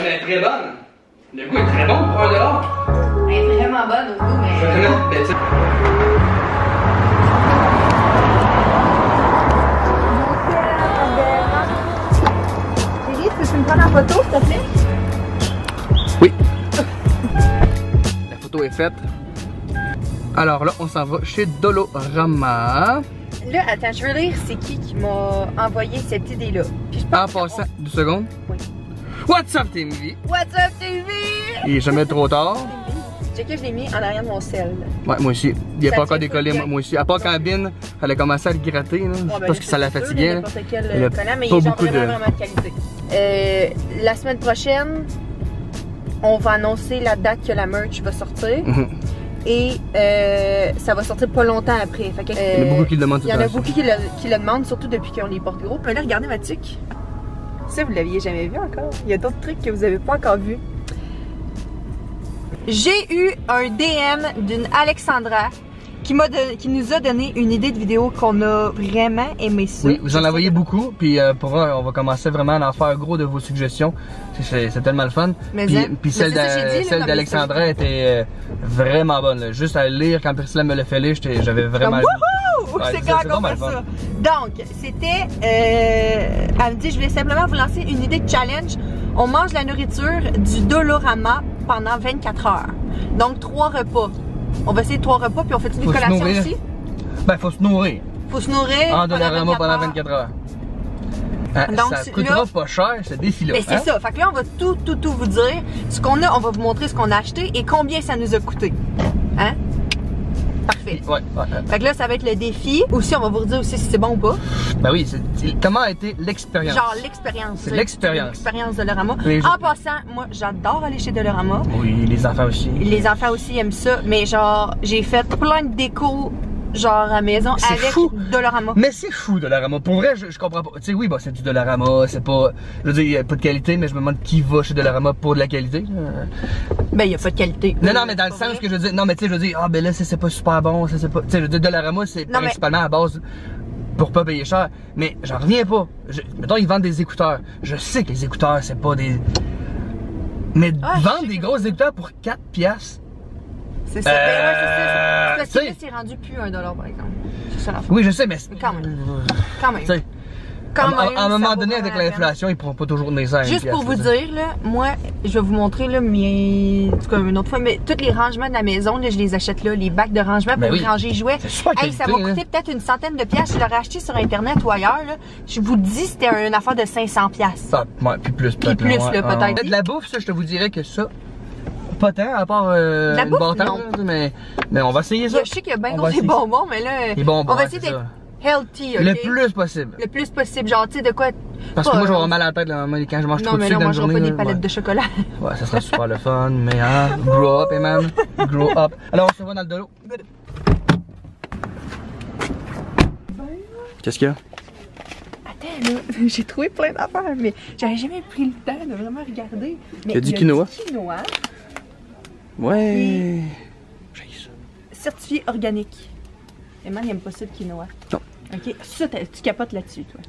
elle est très bonne. Le goût est très bon pour 1 $. Elle est vraiment bonne au goût, mais. Chérie, peux-tu me prendre en photo, s'il te plaît? Oui. La photo est faite. Alors là, on s'en va chez Dolorama. Là, attends, je veux lire c'est qui m'a envoyé cette idée-là. Puis je pense En passant, 2 secondes. Oui. What's up, TV? What's up, TV? Il est jamais trop tard. Check que je l'ai mis en arrière de mon sel. Ouais, moi aussi. Il n'a pas encore tient décollé, pas bien. moi aussi. À part quand Bin, elle a commencé à le gratter, là. Parce que ça la fatiguait. N'importe quel Elle a collant, mais il pas est genre beaucoup de- vraiment de qualité. La semaine prochaine, on va annoncer la date que la merch va sortir. Et ça va sortir pas longtemps après. Fait que, Il y en a beaucoup qui le demandent tout Il y en le a temps. beaucoup qui le demandent, surtout depuis qu'on les porte gros. Mais là, regardez ma tuque. Ça, vous l'aviez jamais vu encore. Il y a d'autres trucs que vous avez pas encore vus. J'ai eu un DM d'une Alexandra qui nous a donné une idée de vidéo qu'on a vraiment aimé ça. Oui, vous en envoyez beaucoup, puis pour eux, on va commencer vraiment à en faire gros de vos suggestions. C'est tellement le fun. Mais Puis celle d'Alexandra était vraiment bonne. Là. Juste à le lire, quand Priscilla me l'a fait lire, j'avais vraiment... Wouhou! Ouais, C'est c'est quand vraiment on fait le fun. ça. Donc, c'était... elle me dit, je voulais simplement vous lancer une idée de challenge. On mange la nourriture du Dolorama pendant 24 heures. Donc, 3 repas. On va essayer 3 repas, puis on fait des collations aussi. Ben, faut se nourrir. Faut se nourrir En Dolorama pendant 24 heures. Hein, donc, ça coûtera là, pas cher, ce défi-là. Mais c'est ça. Fait que là, on va tout vous dire. Ce qu'on a, on va vous montrer ce qu'on a acheté et combien ça nous a coûté. Hein? Parfait. Ouais. Fait que là, ça va être le défi. Aussi, on va vous dire aussi si c'est bon ou pas. Ben oui, comment a été l'expérience? Genre l'expérience. C'est l'expérience. L'expérience de Dolorama. Les gens- En passant, moi, j'adore aller chez Dolorama. Oui, les enfants aussi. Les enfants aussi aiment ça. Mais genre, j'ai fait plein de déco, genre à la maison, C'est avec fou. Dolorama. Mais c'est fou Dolorama. Pour vrai, je comprends pas. Tu sais, oui, bah c'est du Dolorama, c'est pas. Je veux dire, il y a pas de qualité, mais je me demande qui va chez Dolorama pour de la qualité. Ben, il n'y a pas de qualité. Non, mais dans le sens que je veux dire. Non, mais tu sais, je veux dire, ah, ben là, c'est pas super bon, ça c'est pas. Tu sais, je veux dire, Dolorama, c'est Non, mais- principalement à base pour pas payer cher. Mais j'en reviens pas. Mettons, ils vendent des écouteurs. Je sais que les écouteurs, c'est pas des. Mais Ah, vendre des gros écouteurs pour 4 piastres. C'est ça. Ben, ouais, c'est ça. Parce que là, tu sais- c'est rendu plus $1 par exemple. C'est ça la Oui, je sais, mais. Quand même. Quand même. Tu sais. Quand même, À un moment ça donné, vaut avec vraiment la l'inflation, ils pourront pas toujours tenir ça à 1 Juste pour piastre, vous tu sais. dire, là, moi, je vais vous montrer, là, mes. En tout cas, une autre fois, mais tous les rangements de la maison, là, je les achète là, les bacs de rangement pour Ben oui. ranger les jouets. C'est super Hey, ça qualité, m'a coûté peut-être une centaine de piastres. Je l'aurais acheté sur Internet ou ailleurs, là. Je vous dis, c'était une affaire de 500 piastres. Ah, ouais, puis plus, peut-être. plus, là, peut-être. De la bouffe, ça, je te vous dirais que ça, pas tant, à part La une bouffe, bartende, non. là, mais on va essayer ça. Je sais qu'il y a bien On gros va des essayer bonbons, mais là, Les bonbons, on va ouais, essayer c'est d'être ça. healthy, ok? Le plus possible. Le plus possible. Genre, tu sais, de quoi. Parce que pas, moi, je vais avoir mal à la tête là, quand je mange Non, trop de mais sucre là, dans on la mangera journée. pas des là, palettes ouais. de chocolat. Ouais, ça sera super le fun, mais hein, grow up, man. Grow up. Alors, on se voit dans le dolo. Qu'est-ce qu'il y a? Attends, là, j'ai trouvé plein d'affaires, mais j'avais jamais pris le temps de vraiment regarder. Mais Il y a du du quinoa. quinoa. Ouais. J'ai ça. Certifié organique. Emma, il aime pas ça le quinoa. Non. Ok, ça, tu capotes là-dessus, toi.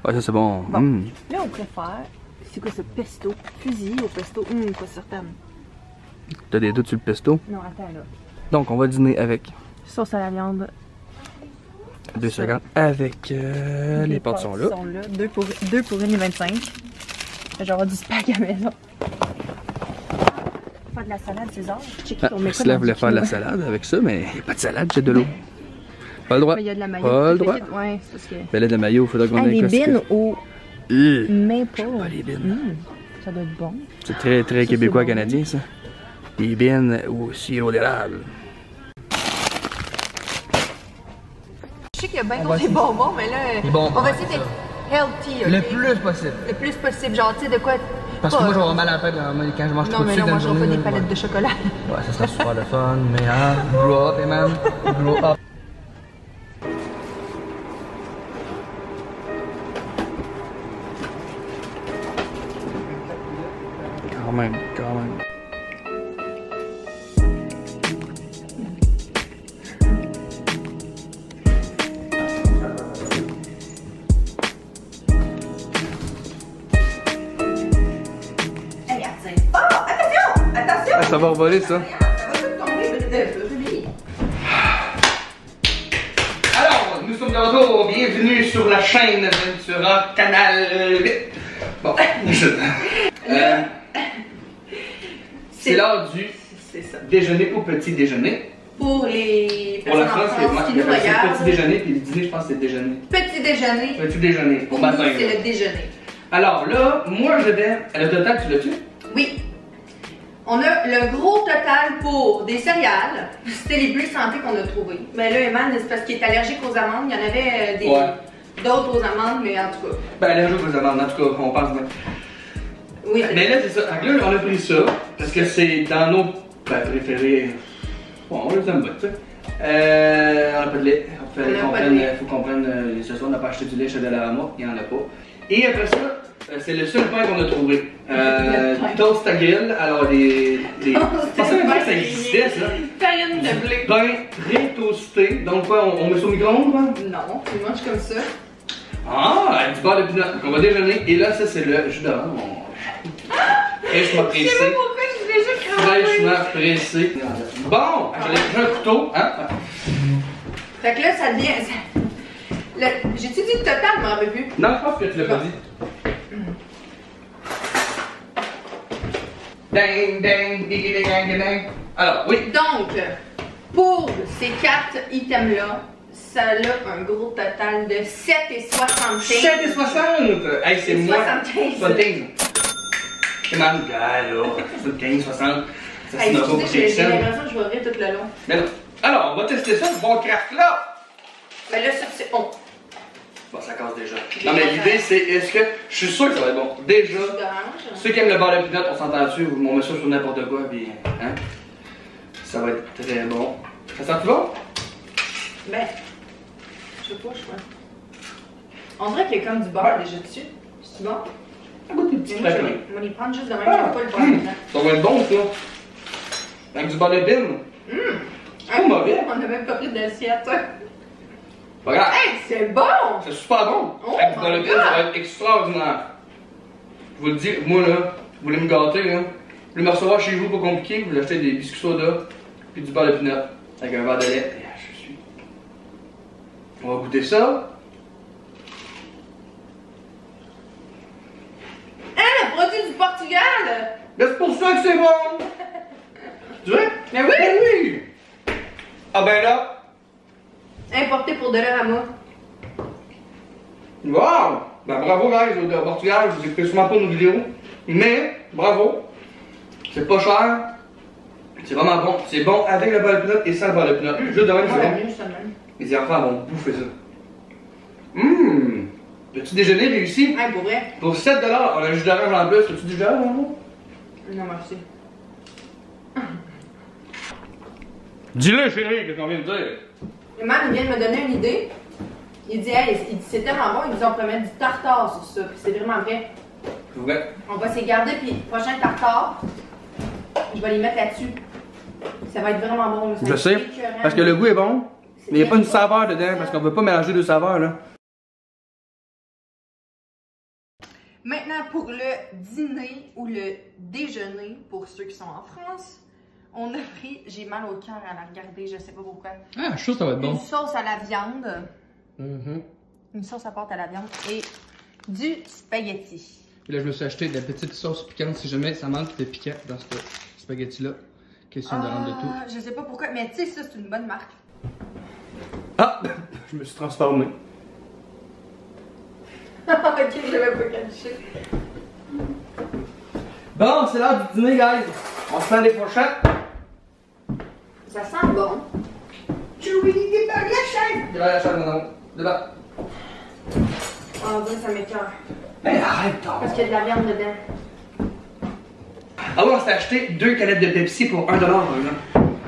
Ouais, ça c'est bon. Bon. Mm. Là, on préfère. C'est quoi ce pesto? Fusil au pesto? Pas certaine. T'as des doutes sur le pesto? Non, attends là. Donc, on va dîner avec Sauce à la viande. 2 Ça. secondes. Avec les pâtes sont là. 2 pour 1,25. J'aurai du spag à la maison. Faire de la salade, César. Check Ah, on met quoi Priscilla dans voulait du faire de la quinoa. salade avec ça, mais il n'y a pas de salade, j'ai de l'eau. Pas le droit. Mais il y a de la mayo. Pas le droit. Ouais, c'est ce que. Mais là, de maillot, il faudra qu'on Ah, ait les bines au maple. pas les bines. Ça doit être bon. C'est très, très Ça, québécois, c'est bon. canadien, ça. Les bines au sirop d'érable. Je sais qu'il y a bien gros des bonbons, mais là, Les bonbons, on va ouais, essayer c'est d'être healthy, ok? Le plus possible. Le plus possible. Genre, tu sais, de quoi. Parce que moi, je vais avoir mal à la tête là, quand je mange Non, trop de mais sucre là, on dans la mangera pas journée. des palettes de chocolat. Ouais, ça sera super le fun, mais hein, grow up, man. Grow up. Quand même, quand même. Hey, attends. ça va voler ça. Alors, nous sommes de retour. Bienvenue sur la chaîne Ventura Canal 8. Bon, c'est l'heure du déjeuner ou petit déjeuner. Pour les Pour la personnes France, en France qui nous regardent. Petit déjeuner, puis le dîner, je pense que c'est déjeuner. Petit déjeuner. Petit déjeuner, Pour matin. nous, c'est le déjeuner. Alors là, moi je vais. Le total, tu l'as-tu? Oui. On a le gros total pour des céréales. C'était les plus santé qu'on a trouvé. Mais là, Eman, c'est parce qu'il est allergique aux amandes. Il y en avait d'autres aux amandes, mais en tout cas. Ben, allergique aux amandes, en tout cas, on pense bien. Oui. Mais là, c'est ça. Donc là, on a pris ça, parce que c'est dans nos préférés. Bon, on les aime bien, tu sais. On n'a pas de lait. Faut qu'on prenne. Ce soir, on n'a pas acheté du lait chez Dollarama, il n'y en a pas. Et après ça, c'est le seul pain qu'on a trouvé. Toast à grill, alors des. Je pensais même pas que ça existait, ça. Farine de blé. Pain pré-toasté. Donc, quoi, on met ça au micro-ondes, quoi? Non, tu manges comme ça. Ah, du beurre de pinot. Donc, on va déjeuner. Et là, ça, c'est le jus d'orange. Fraîchement pressé. Je sais pas pourquoi je suis déjà cramé. Fraîchement pressé. Bon, j'allais prendre un couteau, hein? Fait que là, ça devient. J'ai-tu dit le total? Je m'en rappelle plus. Non, je pense que tu l'as pas dit. Ding, ding, ding, ding, ding, ding. Alors, oui. Donc, pour ces 4 items-là, ça a un gros total de 7,75. 7,60! Hey, c'est moi. 75. 75. C'est ma gars, là. 75, 60. Ça, c'est notre j'ai l'impression que je vais rire tout le long. Mais non. Alors, on va tester ça, ce bon craft-là. Mais là, ça, c'est bon. Bon, ça casse déjà. Non, mais l'idée, c'est est-ce que. Je suis sûr que ça va être bon. Déjà, ceux qui aiment le beurre de pinot, on s'entend dessus, on met ça sur n'importe quoi, puis. Hein? Ça va être très bon. Ça sent-tu bon? Ben. Je sais pas, je crois. On dirait qu'il y a comme du beurre déjà dessus. C'est bon? Goûte tes petits Moi, je vais les prendre juste de même, j'aime pas le beurre de pinot. Ça va être bon, ça. Avec du beurre de bine. C'est pas mauvais. On n'a même pas pris d'assiette. Regarde. Hey, c'est bon! C'est super bon. Oh Avec du beurre de my bine, ça va être extraordinaire. Je vous le dis, moi là, vous voulez me gâter, là. Vous voulez me recevoir chez vous, pas compliqué, vous voulez acheter des biscuits soda, puis du beurre de pinot, avec un verre de lait. Je suis. On va goûter ça. Hein, produit du Portugal! Mais c'est pour ça que c'est bon! Tu veux? Mais oui! Ben oui! Ah ben là! Importé pour Dollarama. Wow! Ben bravo guys, au Portugal, vous écoutez sûrement pas nos vidéos. Mais, bravo! C'est pas cher. C'est vraiment bon. C'est bon avec le beurre de pinot et sans le beurre de pinot. Juste de même, c'est bon. Les enfants vont bouffer ça. Petit déjeuner réussi. Ouais, pour vrai. Pour 7$, on a un jus d'orange en plus. As-tu du jus d'orange en plus? Non, merci. Dis-le, chérie, qu'est-ce qu'on vient de dire? Le man, il vient de me donner une idée. Il dit, hey, c'est tellement bon, il dit, on peut mettre du tartare sur ça. Puis c'est vraiment vrai. C'est vrai. On va s'y garder, puis prochain tartare, je vais les mettre là-dessus. Ça va être vraiment bon. Là. Je sais. Parce que le goût est bon, mais il n'y a pas une saveur dedans, parce qu'on ne veut pas mélanger deux saveurs, là. Maintenant, pour le dîner ou le déjeuner, pour ceux qui sont en France, on a pris, j'ai mal au cœur à la regarder, je sais pas pourquoi. Ah, je suis sûr que ça va être bon. Une sauce à la viande. Une sauce à pâte à la viande et du spaghetti. Et là, je me suis acheté de la petite sauce piquante si jamais ça manque de piquant dans ce spaghetti-là. Question de rendre de tout. Je sais pas pourquoi, mais tu sais, ça, c'est une bonne marque. Ah! Je me suis transformé. Ok, je l'avais pas caché. Bon, c'est l'heure du dîner, guys. On se prend des fourchettes. Ça sent bon. Chewie, débarque la chaise! Débarque la chaise, non. Débarque. Ah, oui, ça m'écoeure. Mais arrête, toi. Parce qu'il y a de la viande dedans. Ah oui, on s'est acheté 2 canettes de Pepsi pour 1$, par exemple.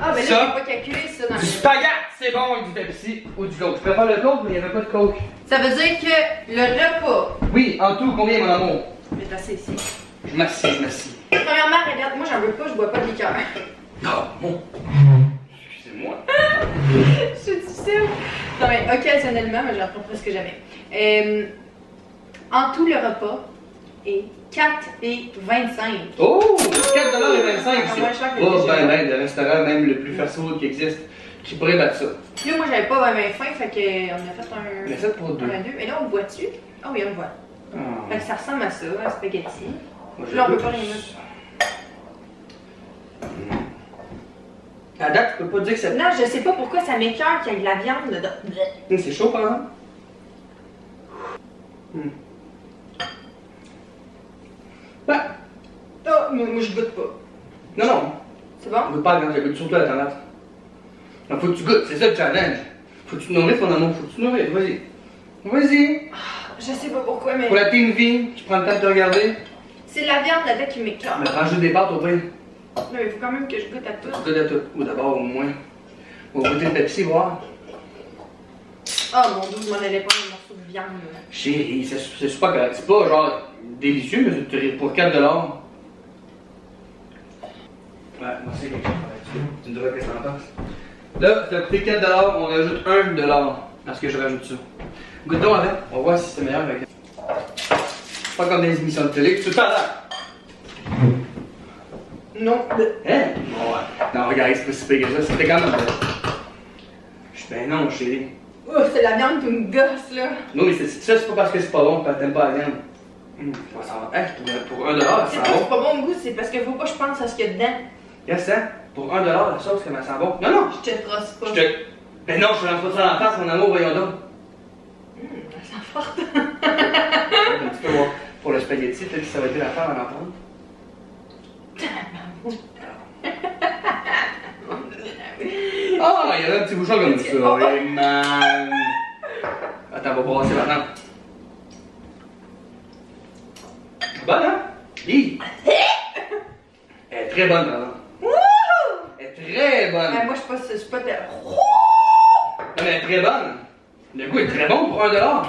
Ah, ben là, Ça, j'ai pas calculé ça dans Du le... spaghetti, c'est bon avec du Pepsi ou du Coke. Je préfère le Coke, mais il n'y avait pas de Coke. Ça veut dire que le repas... Oui, en tout, combien, mon amour? Je vais passer ici. Je m'assieds, je m'assieds. Premièrement, regarde, moi j'en veux pas, je bois pas de liqueur. Oh, bon. Excusez-moi. C'est difficile. Non, mais occasionnellement, mais j'en prends presque jamais. En tout, le repas est 4,25. Oh! 4,25$! C'est moins cher que Oh, le ben, le restaurant, même le plus fast-food qui existe, qui pourrait battre ça. Puis là, moi, j'avais pas vraiment faim, fait qu'on a fait un. Mais ça pour deux. Et là, on le voit-tu? Ah oui, on le voit. Ah. Fait que ça ressemble à ça, un spaghetti. Moi, Là, on peut pas rien mettre. À date, tu peux pas dire que c'est. Non, je sais pas pourquoi ça m'écoeure qu'il y ait de la viande dedans. C'est chaud, par exemple. Ben. Oh, moi, je goûte pas. Non, non. C'est bon? Goûte pas, quand je goûte surtout à la tomate. Non, faut que tu goûtes, c'est ça le challenge. Faut que tu te nourrisses, ton amour, faut que tu te nourrisses, vas-y. Vas-y. Je sais pas pourquoi, mais. Pour la team vie, tu prends le temps de te regarder. C'est la viande là-dedans qui m'écoeure. Mais prends juste des pâtes au pain. Non, mais il faut quand même que je goûte à tout. Tu goûtes à tout. Ou d'abord, au moins. On va goûter le Pepsi, voir. Oh mon dieu, je m'en allais pas un morceau de viande. Là. Chérie, c'est super correct. C'est pas genre délicieux, mais c'est pour 4$. Ouais, moi c'est quelque chose. Tu me diras qu'est-ce que t'en penses. Là, ça a coûté 4$, on rajoute 1$ à ce que je rajoute ça. Goûte donc avec, on va voir si c'est meilleur avec. C'est pas comme des émissions de télé que tu t'en as. Non. Hein? Bon, ouais. Non, regarde, c'est pas si pire que ça, c'était quand même. Ben non, chérie. Oh, c'est la viande qui me gosse là. Non, mais ça, c'est pas parce que c'est pas bon, parce que t'aimes pas la viande. Ça va. Hey, pour 1$, ça C'est sent pas, bon. c'est pas bon au goût, c'est parce qu'il faut pas que je pense à ce qu'il y a dedans. Regarde ça, pour 1$, la sauce, comment ça sent bon. Non, non! Je te trosse pas. Ben non, je te lance pas ça dans la face, mon amour, voyons donc. Ça sent forte. Un petit peu voir. Pour le spaghetti, peut-être que ça va être l'affaire à l'entendre. Ah, il y avait un petit bouchon comme ça. Oh. Oui, man. Attends, on va brasser maintenant. Bonne, hein? Hi. Elle est très bonne, maintenant. Elle est très bonne. Moi, je suis pas de. Non, mais elle est très bonne. Le goût est très bon pour 1$.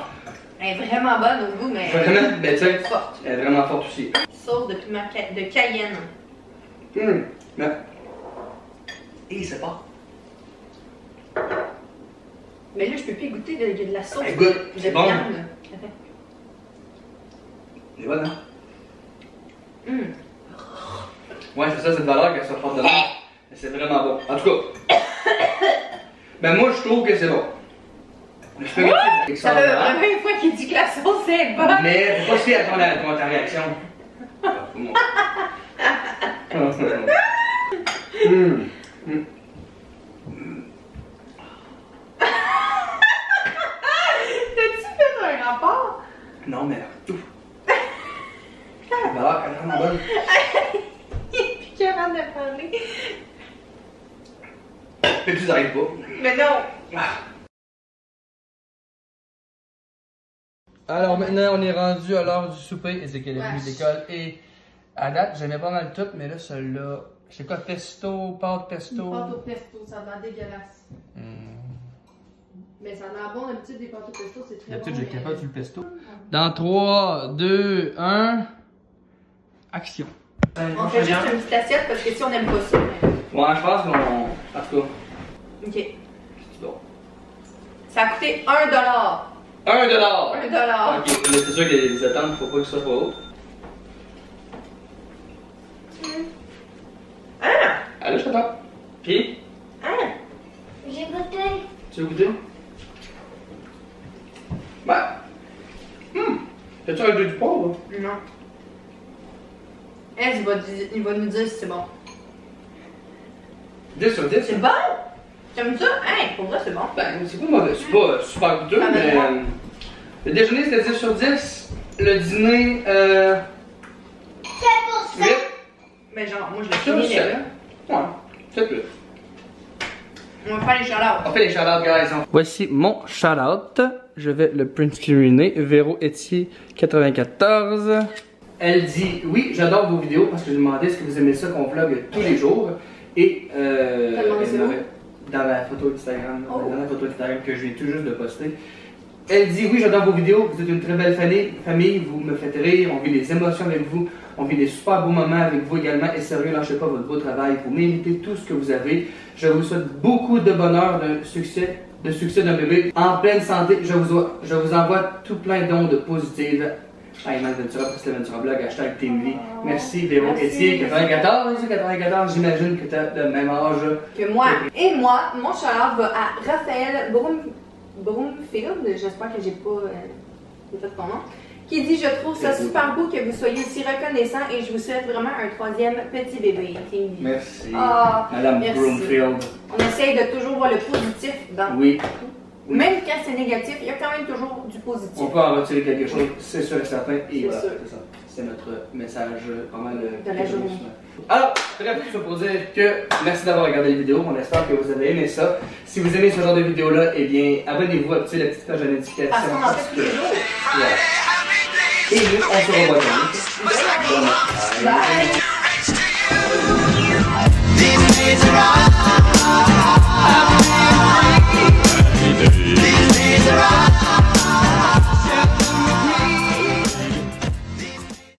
Elle est vraiment bonne au goût, mais. Vraiment, ben tu sais, forte. elle est vraiment forte aussi. Sauce de piment de cayenne. Mais. Et c'est pas. Mais là, je peux plus goûter de la sauce. Elle goûte, de c'est bon. viande. Attends. Elle est bonne, hein? Ouais, c'est ça, cette valeur qu'elle soit forte dedans. Mais c'est vraiment bon. En tout cas. Ben moi, je trouve que c'est bon. Le spaghetti, Ça fait vraiment une fois qu'il dit que la sauce est bonne. Mais faut pas se fier à ta réaction. T'as-tu fait un rapport? Non, mais tout. La valeur, elle est vraiment bonne. Il est plus capable de parler. Mais tu n'arrives pas. Mais non. Alors maintenant, on est rendu à l'heure du souper. Ezekiel est venu d'école et à date, j'aimais pas mal tout, mais là, celui-là, c'est quoi, pesto, pâte pesto? Pâte au pesto, ça va dégueulasse. Mais ça a l'air bon, d'habitude, des pâtes au pesto, c'est très bon. D'habitude, j'ai capote sur le pesto. Dans 3, 2, 1, action. On fait juste une petite assiette parce que si on n'aime pas ça. Ouais, je pense qu'on. En tout cas, Ok. c'est bon. Ça a coûté 1$. 1$! 1$. Ok, mais c'est sûr que les attentes, faut pas que ce soit trop haut. Allez, je t'attends. Puis, J'ai goûté. tu veux goûter? Bah. T'as-tu rajouté du poivre? Non. Il va nous dire si c'est bon. 10 sur 10? C'est bon? T'aimes ça? Hein, pour vrai, c'est bon. Ben, c'est pas mauvais. C'est pas super goûteux, Ah, mais. ben, Le déjeuner, c'était 10 sur 10. Le dîner, 8. Mais genre, moi je Sur l'ai fini 7. là. Ouais, 7 plus. On va faire les shout-outs. On fait les shout-outs, guys. Voici mon shout-out. Je vais le print screener. Véro Etier 94. Elle dit oui, j'adore vos vidéos parce que je me demandais est-ce que vous aimez ça qu'on vlog tous les jours. Et dans la photo Instagram, dans la photo Instagram que je viens tout juste de poster. Elle dit oui, j'adore vos vidéos, vous êtes une très belle famille, vous me faites rire, on vit des émotions avec vous, on vit des super beaux moments avec vous également. Et sérieux, lâchez pas votre beau travail, vous méritez tout ce que vous avez. Je vous souhaite beaucoup de bonheur, de succès d'un bébé en pleine santé. Je vous envoie tout plein d'ondes positives. Ayman Ventura, Priscilla Ventura Blog, hashtag TeamV. Merci Véro Etier, 94, j'imagine que tu as le même âge que moi. Et moi, mon shout-out va à Raphaël Broomfield, j'espère que j'ai pas fait ton nom, qui dit « Je trouve ça super beau que vous soyez aussi reconnaissant et je vous souhaite vraiment un troisième petit bébé. » Merci, Madame Broomfield. On essaye de toujours voir le positif dans oui. Même quand c'est négatif, il y a quand même toujours du positif. On peut en retirer quelque chose, c'est sûr et certain. Et voilà, sûr. c'est ça. C'est notre message pas mal de la journée. Alors, bref, tout ça pour dire que merci d'avoir regardé la vidéo. On espère que vous avez aimé ça. Si vous aimez ce genre de vidéo-là, eh bien, abonnez-vous, activez la petite page de notification. Parce qu'on en fait tous les jours. Voilà. Et nous, on se revoit demain.